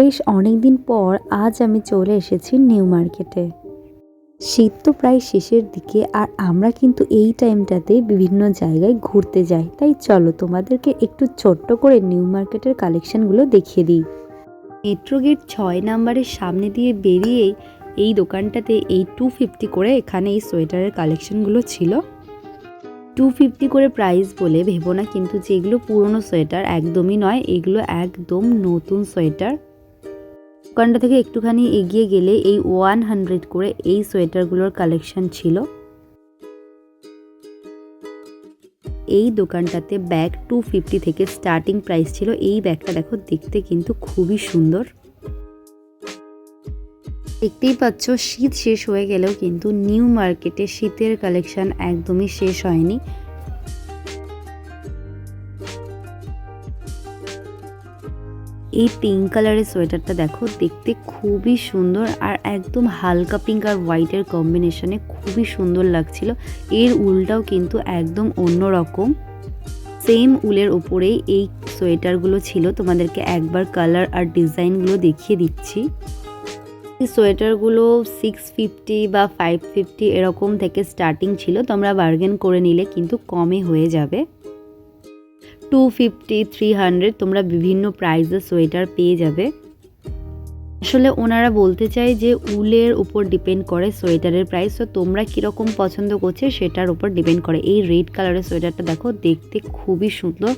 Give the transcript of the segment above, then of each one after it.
বেশ অনেকদিন পর আজ আমি চলে এসেছি নিউ মার্কেটে। শীত তো প্রায় শেষের দিকে, আর আমরা কিন্তু এই টাইমটাতে বিভিন্ন জায়গায় ঘুরতে যাই। তাই চলো তোমাদেরকে একটু ছোট্ট করে নিউ মার্কেটের কালেকশনগুলো দেখিয়ে দিই। মেট্রো গেট 6 নাম্বারের সামনে দিয়ে বেরিয়েই এই দোকানটাতে এই 250 করে এখানে এই সোয়েটারের কালেকশনগুলো ছিল। 250 করে প্রাইস বলে ভেবো না কিন্তু, যেগুলো পুরনো সোয়েটার একদমই নয়, এগুলো একদম নতুন সোয়েটার। দোকানটা থেকে একটুখানি এগিয়ে গেলে এই 100 করে এই সোয়েটারগুলোর কালেকশন ছিল। এই দোকানটাতে ব্যাগ 250 থেকে স্টার্টিং প্রাইস ছিল। এই ব্যাগটা দেখো, দেখতে কিন্তু খুবই সুন্দর। দেখতেই পাচ্ছ শীত শেষ হয়ে গেলেও কিন্তু নিউ মার্কেটে শীতের কালেকশন একদমই শেষ হয়নি। এই পিঙ্ক কালারের সোয়েটারটা দেখো, দেখতে খুবই সুন্দর আর একদম হালকা পিঙ্ক আর হোয়াইটের কম্বিনেশনে খুবই সুন্দর লাগছিল। এর উলটাও কিন্তু একদম অন্য রকম। সেম উলের উপরেই এই সোয়েটারগুলো ছিল। তোমাদেরকে একবার কালার আর ডিজাইনগুলো দেখিয়ে দিচ্ছি। এই সোয়েটারগুলো 650 বা 550 এরকম থেকে স্টার্টিং ছিল। তোমরা বার্গেন করে নিলে কিন্তু কমে হয়ে যাবে। 250, 300 তোমরা বিভিন্ন প্রাইসের সোয়েটার পেয়ে যাবে। আসলে ওনারা বলতে চায় যে উলের উপর ডিপেন্ড করে সোয়েটারের প্রাইস। তো তোমরা কীরকম পছন্দ করছে সেটার উপর ডিপেন্ড করে। এই রেড কালারের সোয়েটারটা দেখো, দেখতে খুবই সুন্দর।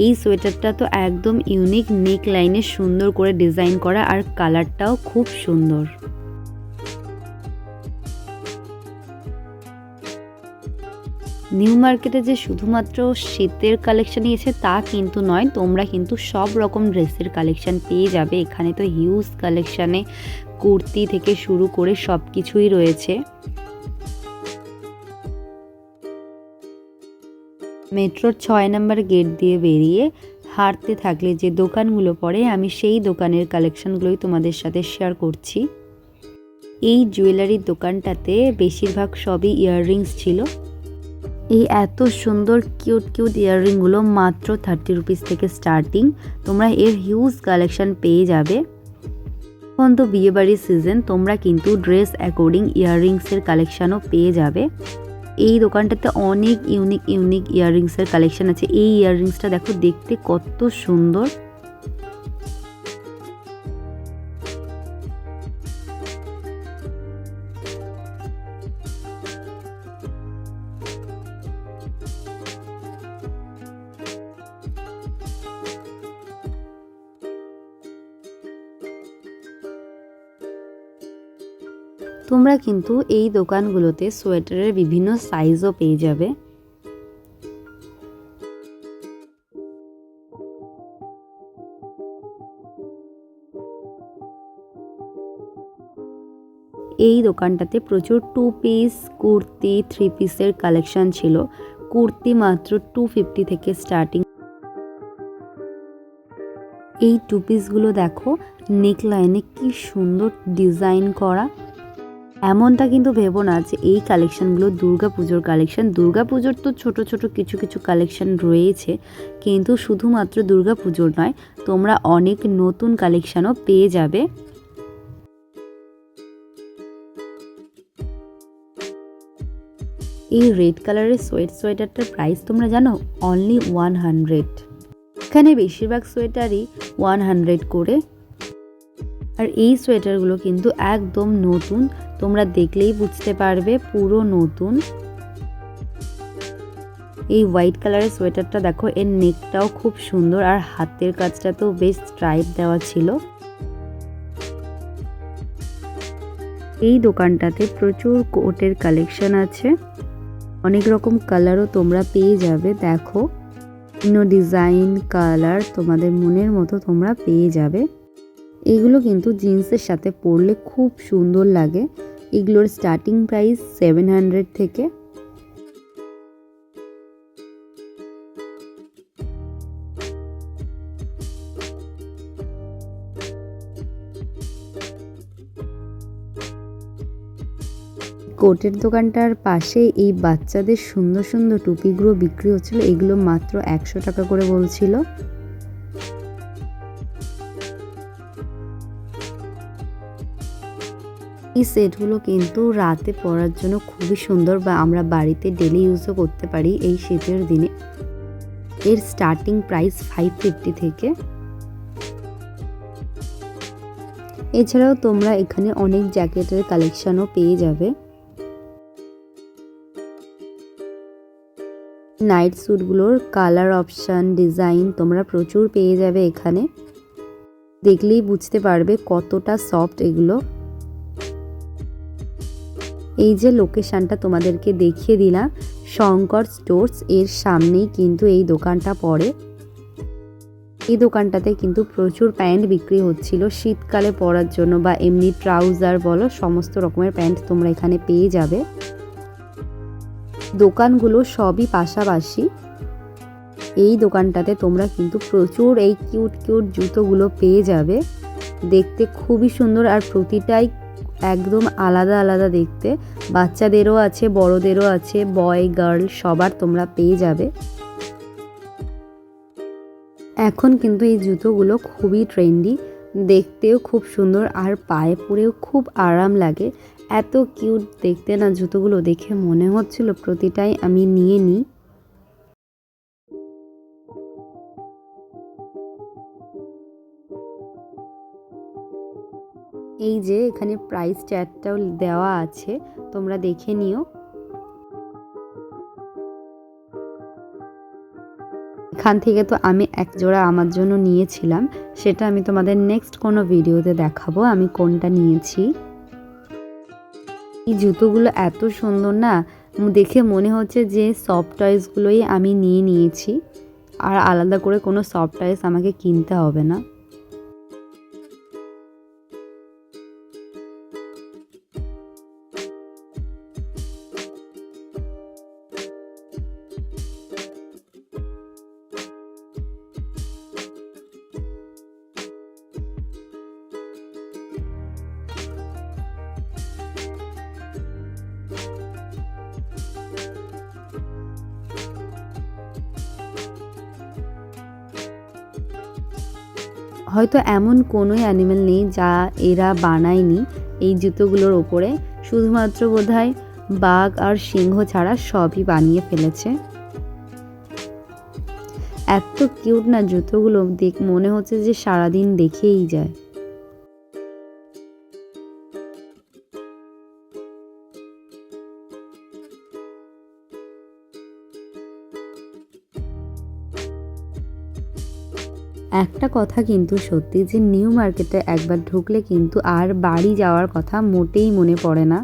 এই সোয়েটারটা তো একদম ইউনিক, নেক লাইনে সুন্দর করে ডিজাইন করা আর কালারটাও খুব সুন্দর। নিউ মার্কেটে যে শুধুমাত্র শীতের কালেকশন নিয়েছে তা কিন্তু নয়, তোমরা কিন্তু সব রকম ড্রেসের কালেকশন পেয়ে যাবে। এখানে তো হিউজ কালেকশানে কুর্তি থেকে শুরু করে সব কিছুই রয়েছে। মেট্রোর 6 নাম্বার গেট দিয়ে বেরিয়ে হাঁটতে থাকলে যে দোকানগুলো পড়ে, আমি সেই দোকানের কালেকশনগুলোই তোমাদের সাথে শেয়ার করছি। এই জুয়েলারির দোকানটাতে বেশিরভাগ সবই ইয়াররিংস ছিল। এই এত সুন্দর কিউট কিউট ইয়াররিংগুলো মাত্র 30 রুপিস থেকে স্টার্টিং। তোমরা এর হিউজ কালেকশন পেয়ে যাবে। এখন তো বিয়েবাড়ির সিজন, তোমরা কিন্তু ড্রেস অ্যাকর্ডিং ইয়াররিংসের কালেকশানও পেয়ে যাবে। এই দোকানটাতে অনেক ইউনিক ইউনিক ইয়াররিংসের কালেকশন আছে। এই ইয়াররিংসটা দেখো, দেখতে কত সুন্দর। তোমরা কিন্তু এই দোকানগুলোতে সোয়েটারের বিভিন্ন সাইজও পেয়ে যাবে। এই দোকানটাতে প্রচুর 2 পিস কুর্তি, 3 পিসের কালেকশন ছিল। কুর্তি মাত্র 250 থেকে স্টার্টিং। এই 2 পিসগুলো দেখো, নেক লাইনে কি সুন্দর ডিজাইন করা। এমনটা কিন্তু ভেবো না যে এই কালেকশানগুলো দুর্গাপুজোর কালেকশান। দুর্গাপুজোর তো ছোট ছোট কিছু কিছু কালেকশান রয়েছে, কিন্তু শুধুমাত্র দুর্গাপুজোর নয়, তোমরা অনেক নতুন কালেকশানও পেয়ে যাবে। এই রেড কালারের সোয়েটারটার প্রাইস তোমরা জানো? অনলি 100। এখানে বেশিরভাগ সোয়েটারই 100 করে। আর এই সোয়েটারগুলো কিন্তু একদম নতুন, তোমরা দেখলেই বুঝতে পারবে পুরো নতুন। এই হোয়াইট কালারের সোয়েটারটা দেখো, এর নেকটাও খুব সুন্দর আর হাতের কাজটা তো বেশ স্ট্রাইপ দেওয়া ছিল। এই দোকানটাতে প্রচুর কোটের কালেকশন আছে। অনেক রকম কালারও তোমরা পেয়ে যাবে। দেখো, বিভিন্ন ডিজাইন কালার তোমাদের মনের মতো তোমরা পেয়ে যাবে। এগুলো কিন্তু জিন্সের সাথে পরলে খুব সুন্দর লাগে। এগুলোর স্টার্টিং প্রাইস 700 থেকে। কোটের দোকানটার পাশে এই বাচ্চাদের সুন্দর সুন্দর টুপিগুলো বিক্রি হচ্ছিল। এগুলো মাত্র 100 টাকা করে বলছিল। এই সেটগুলো কিন্তু রাতে পরার জন্য খুবই সুন্দর, বা আমরা বাড়িতে ডেলি ইউজও করতে পারি এই শীতের দিনে। এর স্টার্টিং প্রাইস 550 থেকে। এছাড়াও তোমরা এখানে অনেক জ্যাকেটের কালেকশনও পেয়ে যাবে। নাইট স্যুটগুলোর কালার অপশান, ডিজাইন তোমরা প্রচুর পেয়ে যাবে এখানে। দেখলেই বুঝতে পারবে কতটা সফট এগুলো। এই যে লোকেশনটা তোমাদেরকে দেখিয়ে দিলাম, শঙ্কর স্টোর্স এর সামনেই কিন্তু এই দোকানটা পড়ে। এই দোকানটাতে কিন্তু প্রচুর প্যান্ট বিক্রি হচ্ছিল শীতকালে পরার জন্য, বা এমনি ট্রাউজার বলো, সমস্ত রকমের প্যান্ট তোমরা এখানে পেয়ে যাবে। দোকানগুলো সবই পাশাপাশি। এই দোকানটাতে তোমরা কিন্তু প্রচুর এই কিউট কিউট জুতোগুলো পেয়ে যাবে। দেখতে খুবই সুন্দর, আর প্রতিটাই একদম আলাদা আলাদা দেখতে। বাচ্চাদেরও আছে, বড়দেরও আছে, বয় গার্ল সবার তোমরা পেয়ে যাবে। এখন কিন্তু এই জুতোগুলো খুবই ট্রেন্ডি, দেখতেও খুব সুন্দর, আর পায়ে পরেও খুব আরাম লাগে। এত কিউট দেখতে না জুতোগুলো, দেখে মনে হচ্ছিল প্রতিটাই আমি নিয়ে নিই। এই যে এখানে প্রাইস ট্যাগটাও দেওয়া আছে, তোমরা দেখে নিও। এখান থেকে তো আমি এক জোড়া আমার জন্য নিয়েছিলাম, সেটা আমি তোমাদের নেক্সট কোনো ভিডিওতে দেখাবো আমি কোনটা নিয়েছি। এই জুতোগুলো এত সুন্দর না, দেখে মনে হচ্ছে যে সফট টয়েসগুলোই আমি নিয়েছি, আর আলাদা করে কোনো সফট টয়েস আমাকে কিনতে হবে না। হয়তো এমন কোনো অ্যানিমেল নেই যা এরা বানায়নি এই জুতোগুলোর ওপরে, শুধুমাত্র বোধহয় বাঘ আর সিংহ ছাড়া সবই বানিয়ে ফেলেছে। এত কিউট না জুতোগুলো, মনে হচ্ছে যে সারাদিন দেখেই যায়। একটা কথা কিন্তু সত্যি, যে নিউ মার্কেটে একবার ঢুকলে কিন্তু আর বাড়ি যাওয়ার কথা মোটেই মনে পড়ে না।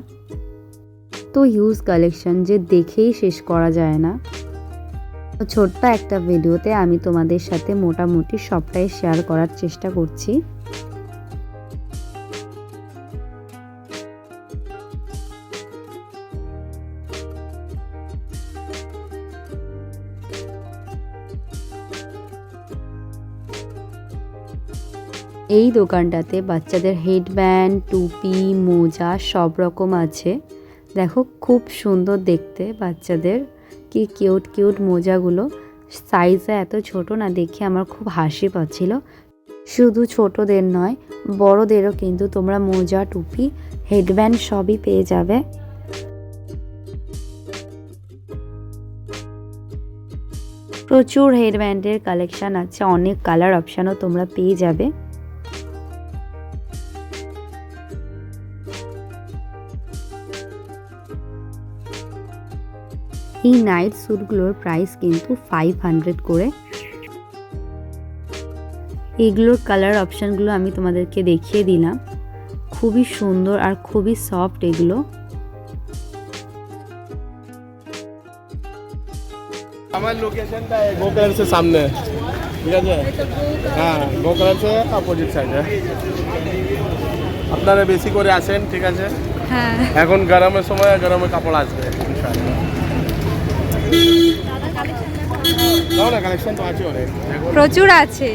তো হিউজ কালেকশন যে দেখেই শেষ করা যায় না। তো ছোট্ট একটা ভিডিওতে আমি তোমাদের সাথে মোটামুটি সবটাই শেয়ার করার চেষ্টা করছি। এই দোকানটাতে বাচ্চাদের হেডব্যান্ড, টুপি, মোজা সব রকম আছে। দেখো খুব সুন্দর দেখতে বাচ্চাদের, কি কিউট কিউট মোজাগুলো। সাইজে এত ছোট না, দেখে আমার খুব হাসি পাচ্ছিল। শুধু ছোটদের নয়, বড়দেরও কিন্তু তোমরা মোজা, টুপি, হেডব্যান্ড সবই পেয়ে যাবে। প্রচুর হেডব্যান্ডের কালেকশন আছে, অনেক কালার অপশানও তোমরা পেয়ে যাবে। এই নাইট স্যুটগুলোর প্রাইস কিন্তু 500 করে। এগুলোর কালার অপশানগুলো আমি তোমাদেরকে দেখিয়ে দিলাম, খুবই সুন্দর আর খুবই সফট এগুলো। আমার লোকেশনটা গোকর্ণের সামনে, ঠিক আছে? হ্যাঁ, গোকর্ণের অপোজিট সাইডে। আপনারা বেশি করে আসেন, ঠিক আছে? হ্যাঁ, এখন গরমের সময় গরমে কাপড় আসবে ইনশাআল্লাহ। দাদা কালেকশন তো আছে অনেক, প্রচুর আছে,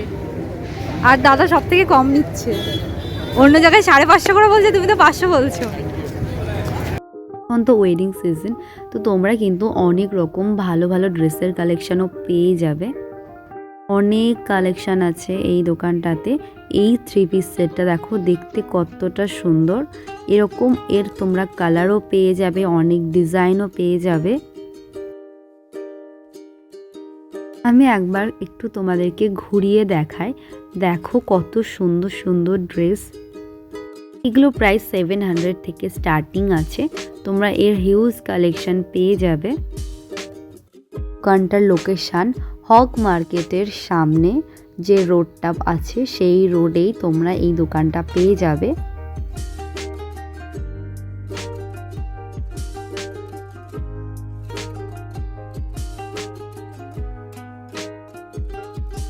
আর দাদা সব থেকে কম নিচ্ছে। অন্য জায়গায় 550 করে বলছে, তুমি তো 500 বলছো। এখন তো ওয়েডিং সিজন, তো তোমরা কিন্তু অনেক রকম ভালো ভালো ড্রেসের কালেকশনও পেয়ে যাবে। অনেক কালেকশন আছে এই দোকানটাতে। এই 3 পিস সেটটা দেখো দেখতে কতটা সুন্দর। এরকম এর তোমরা কালারও পেয়ে যাবে, অনেক ডিজাইনও পেয়ে যাবে। আমি একবার একটু তোমাদেরকে ঘুরিয়ে দেখাই। দেখো কত সুন্দর সুন্দর ড্রেস। এগুলো প্রাইস 700 থেকে স্টার্টিং আছে। তোমরা এর হিউজ কালেকশন পেয়ে যাবে। দোকানটার লোকেশন হক মার্কেটের সামনে যে রোডটা আছে সেই রোডেই তোমরা এই দোকানটা পেয়ে যাবে।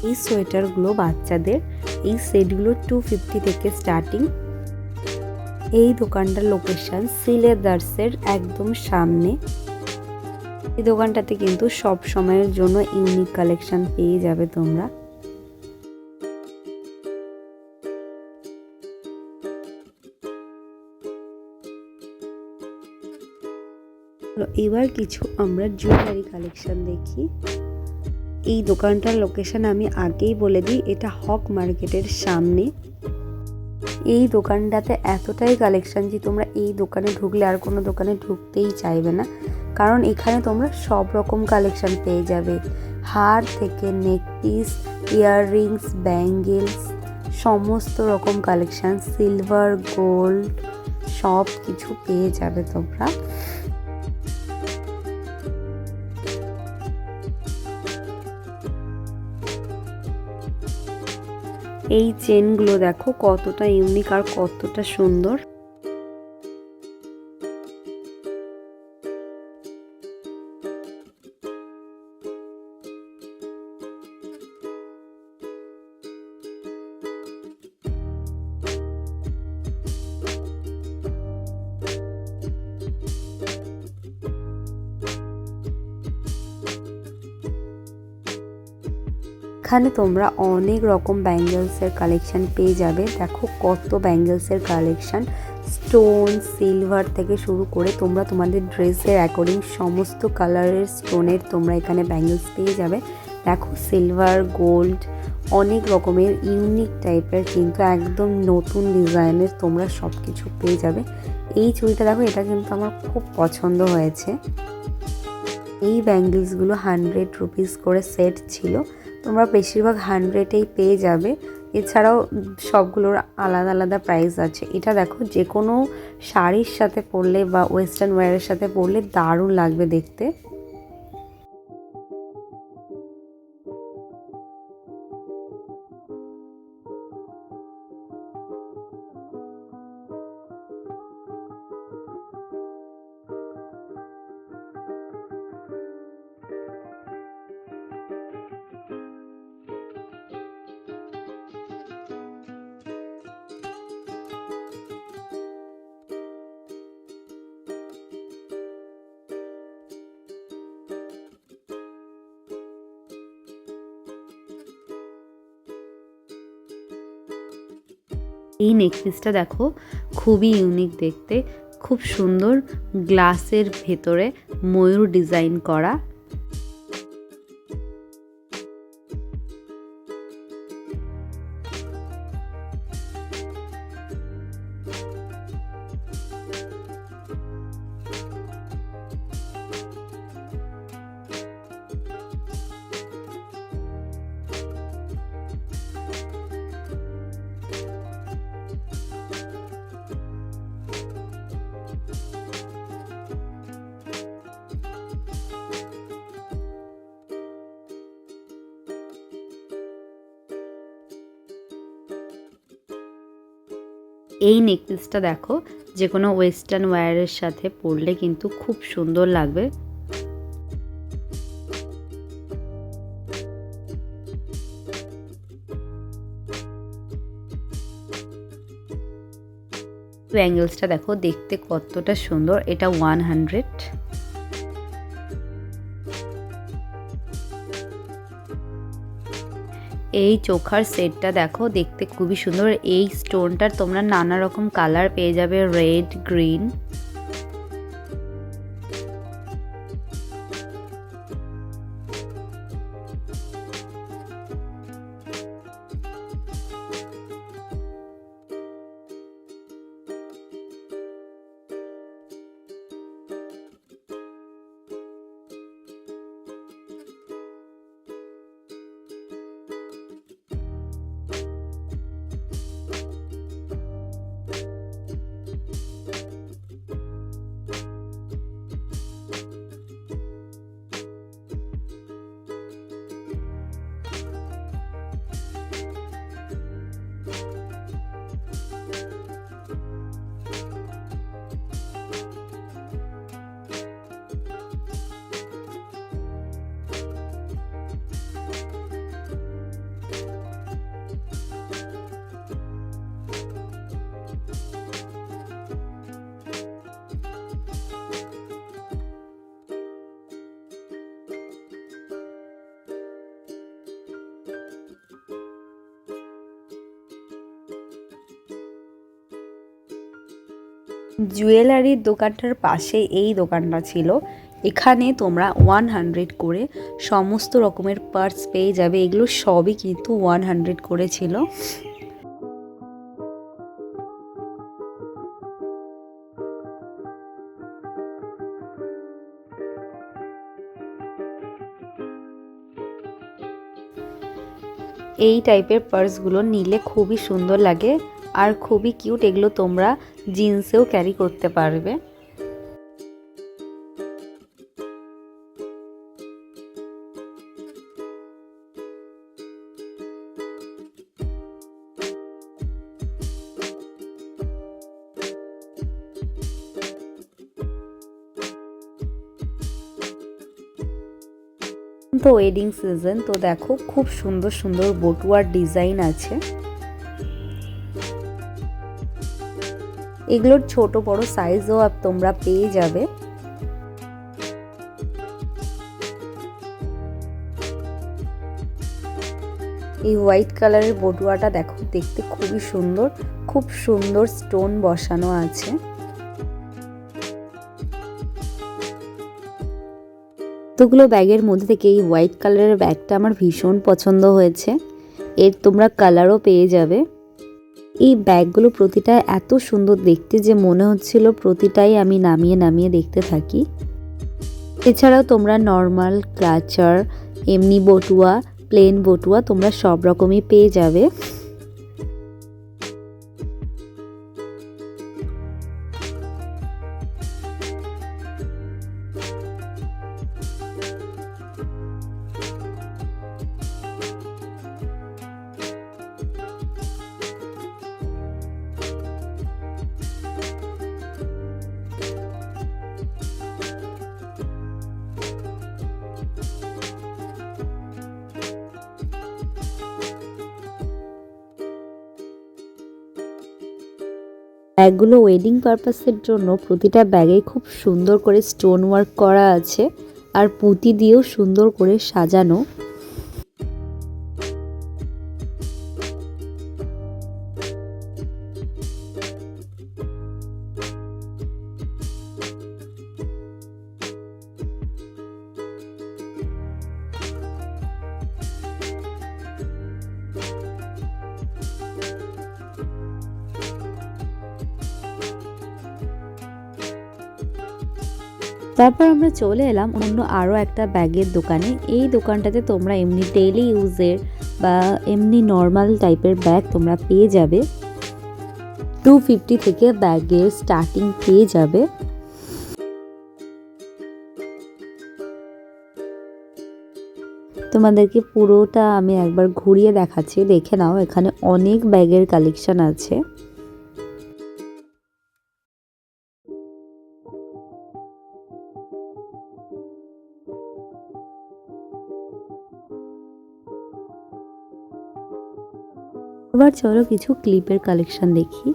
এই সোয়েটারগুলো বাচ্চাদের, এই সেটগুলো 250 থেকে স্টার্টিং। এই দোকানটার লোকেশন সিলেদার্সের একদম সামনে। এই দোকানটাতে কিন্তু সব সময়ের জন্য ইউনিক কালেকশন পেয়ে যাবে তোমরা। এবার কিছু আমরা জুয়েলারি কালেকশন দেখি। এই দোকানটার লোকেশন আমি আগেই বলে দিই, এটা হক মার্কেটের সামনে। এই দোকানটাতে এতটাই কালেকশন যে তোমরা এই দোকানে ঢুকলে আর কোনো দোকানে ঢুকতেই চাইবে না, কারণ এখানে তোমরা সব রকম কালেকশন পেয়ে যাবে। হার থেকে নেক পিস, ইয়াররিংস, ব্যাঙ্গেলস, সমস্ত রকম কালেকশন, সিলভার, গোল্ড সব কিছু পেয়ে যাবে তোমরা। এই চেনগুলো দেখো কতটা ইউনিক আর কতটা সুন্দর। এখানে তোমরা অনেক রকম ব্যাঙ্গেলসের কালেকশন পেয়ে যাবে। দেখো কত ব্যাঙ্গেলসের কালেকশন, স্টোন, সিলভার থেকে শুরু করে তোমরা তোমাদের ড্রেসের অ্যাকর্ডিং সমস্ত কালারের স্টোনের তোমরা এখানে ব্যাঙ্গেলস পেয়ে যাবে। দেখো সিলভার, গোল্ড, অনেক রকমের ইউনিক টাইপের কিন্তু একদম নতুন ডিজাইনের তোমরা সব কিছু পেয়ে যাবে। এই চুড়িটা দেখো, এটা কিন্তু আমার খুব পছন্দ হয়েছে। এই ব্যাঙ্গেলসগুলো 100 রুপিস করে সেট ছিল, তোমরা বেশিরভাগ 100-এই পেয়ে যাবে। এছাড়াও সবগুলোর আলাদা আলাদা প্রাইস আছে। এটা দেখো যে কোনো শাড়ির সাথে পরলে বা ওয়েস্টার্ন ওয়্যারের সাথে পরলে দারুণ লাগবে দেখতে। এই নেকপিসটা দেখো খুবই ইউনিক দেখতে, খুব সুন্দর, গ্লাসের ভেতরে ময়ূর ডিজাইন করা। এই নেকপিসটা দেখো যে কোনো ওয়েস্টার্ন ওয়্যারের সাথে পরলে কিন্তু খুব সুন্দর লাগবে। ব্যাঙ্গেলসটা দেখো দেখতে কতটা সুন্দর, এটা 100। এই চোখার সেটটা দেখো দেখতে খুবই সুন্দর। এই স্টোনটার তোমরা নানা রকম কালার পেয়ে যাবে, রেড, গ্রিন। জুয়েলারির দোকানটার পাশে এই দোকানটা ছিল। এখানে তোমরা 100 করে সমস্ত রকমের পার্স পেয়ে যাবে। এগুলো সবই কিন্তু 100 করে ছিল। এই টাইপের পার্সগুলো নিলে খুবই সুন্দর লাগে আর খুবই কিউট। এগুলো তোমরা জিন্সেও ক্যারি করতে পারবে। তো ওয়েডিং সিজন, তো দেখো খুব সুন্দর সুন্দর বটুয়ার ডিজাইন আছে। এগুলোর ছোট বড় সাইজও তোমরা পেয়ে যাবে। এই হোয়াইট কালারের বটুয়াটা দেখো, দেখতে খুবই সুন্দর, খুব সুন্দর স্টোন বসানো আছে। এতগুলো ব্যাগের মধ্যে থেকে এই হোয়াইট কালারের ব্যাগটা আমার ভীষণ পছন্দ হয়েছে। এর তোমরা কালারও পেয়ে যাবে। এই ব্যাগগুলো প্রতিটা এত সুন্দর দেখতে যে মনে হচ্ছিল প্রতিটাই আমি নামিয়ে নামিয়ে দেখতে থাকি। এছাড়াও তোমরা নর্মাল ক্লাচার, এমনি বটুয়া, প্লেন বটুয়া তোমরা সব রকমই পেয়ে যাবে। ব্যাগগুলো ওয়েডিং পারপাসের জন্য প্রতিটা ব্যাগে খুব সুন্দর করে স্টোন ওয়ার্ক করা আছে আর পুঁতি দিয়েও সুন্দর করে সাজানো। তারপর আমরা চলে এলাম অন্য আরও একটা ব্যাগের দোকানে। এই দোকানটাতে তোমরা এমনি ডেইলি ইউজের বা এমনি নর্মাল টাইপের ব্যাগ তোমরা পেয়ে যাবে। 250 থেকে ব্যাগের স্টার্টিং পেয়ে যাবে। তোমাদেরকে পুরোটা আমি একবার ঘুরিয়ে দেখাচ্ছি, দেখে নাও। এখানে অনেক ব্যাগের কালেকশন আছে। এবার চলো কিছু ক্লিপের কালেকশন দেখি।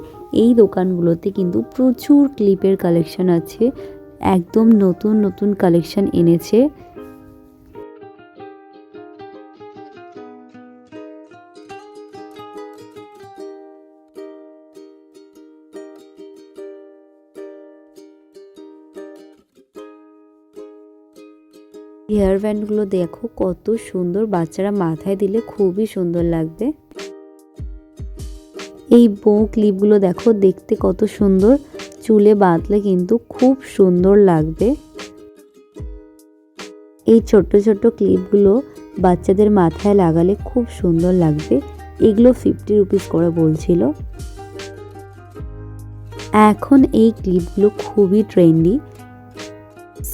এই দোকানগুলোতে কিন্তু প্রচুর ক্লিপের কালেকশন আছে, একদম নতুন নতুন কালেকশন এনেছে। হেয়ার ব্যান্ডগুলো দেখো কত সুন্দর, বাচ্চারা মাথায় দিলে খুবই সুন্দর লাগবে। এই বো ক্লিপগুলো দেখো, দেখতে কত সুন্দর, চুলে বাঁধলে কিন্তু খুব সুন্দর লাগবে। এই ছোট্ট ছোট্ট ক্লিপগুলো বাচ্চাদের মাথায় লাগালে খুব সুন্দর লাগবে। এগুলো 50 রুপিস করে বলছিল। এখন এই ক্লিপগুলো খুবই ট্রেন্ডি,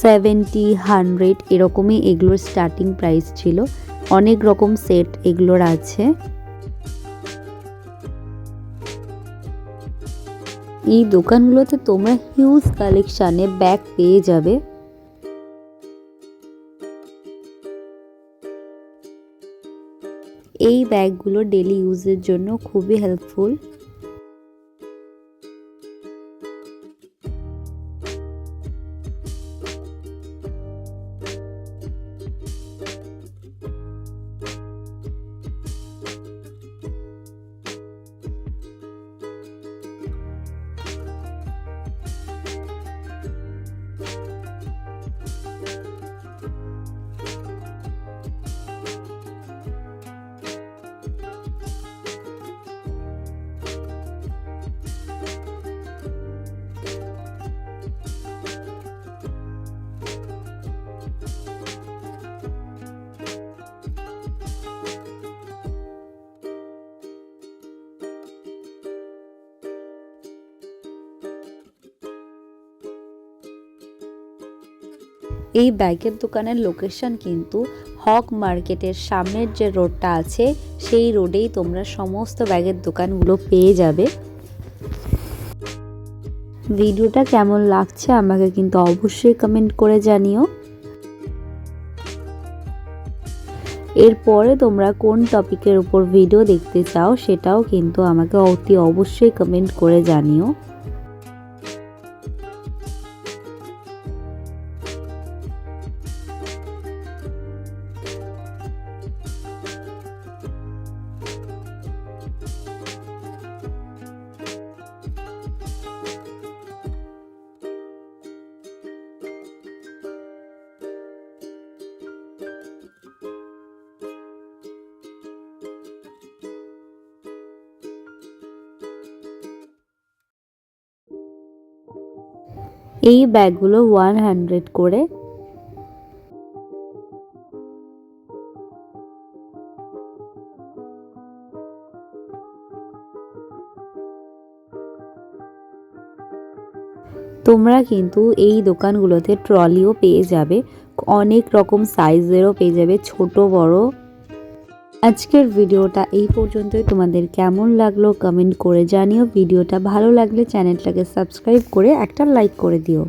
70, 100 এরকমই এগুলোর স্টার্টিং প্রাইস ছিল। অনেক রকম সেট এগুলোর আছে। এই দোকানগুলোতে তোমরা হিউজ কালেকশানে ব্যাগ পেয়ে যাবে। এই ব্যাগগুলো ডেলি ইউজের জন্য খুবই হেল্পফুল। এই ব্যাগের দোকানের লোকেশন কিন্তু হক মার্কেটের সামনের যে রোডটা আছে সেই রোডেই তোমরা সমস্ত ব্যাগের দোকানগুলো পেয়ে যাবে। ভিডিওটা কেমন লাগছে আমাকে কিন্তু অবশ্যই কমেন্ট করে জানিও। এরপরে তোমরা কোন টপিকের উপর ভিডিও দেখতে চাও সেটাও কিন্তু আমাকে অতি অবশ্যই কমেন্ট করে জানিও। এই ব্যাগগুলো 100 করে। তোমরা কিন্তু এই দোকানগুলোতে ট্রলিও পেয়ে যাবে, অনেক রকম সাইজেরও পেয়ে যাবে, ছোট বড়। আজকের ভিডিওটা এই পর্যন্তই। তোমাদের কেমন লাগলো কমেন্ট করে জানিও। ভিডিওটা ভালো লাগলে চ্যানেলটাকে সাবস্ক্রাইব করে একটা লাইক করে দিও।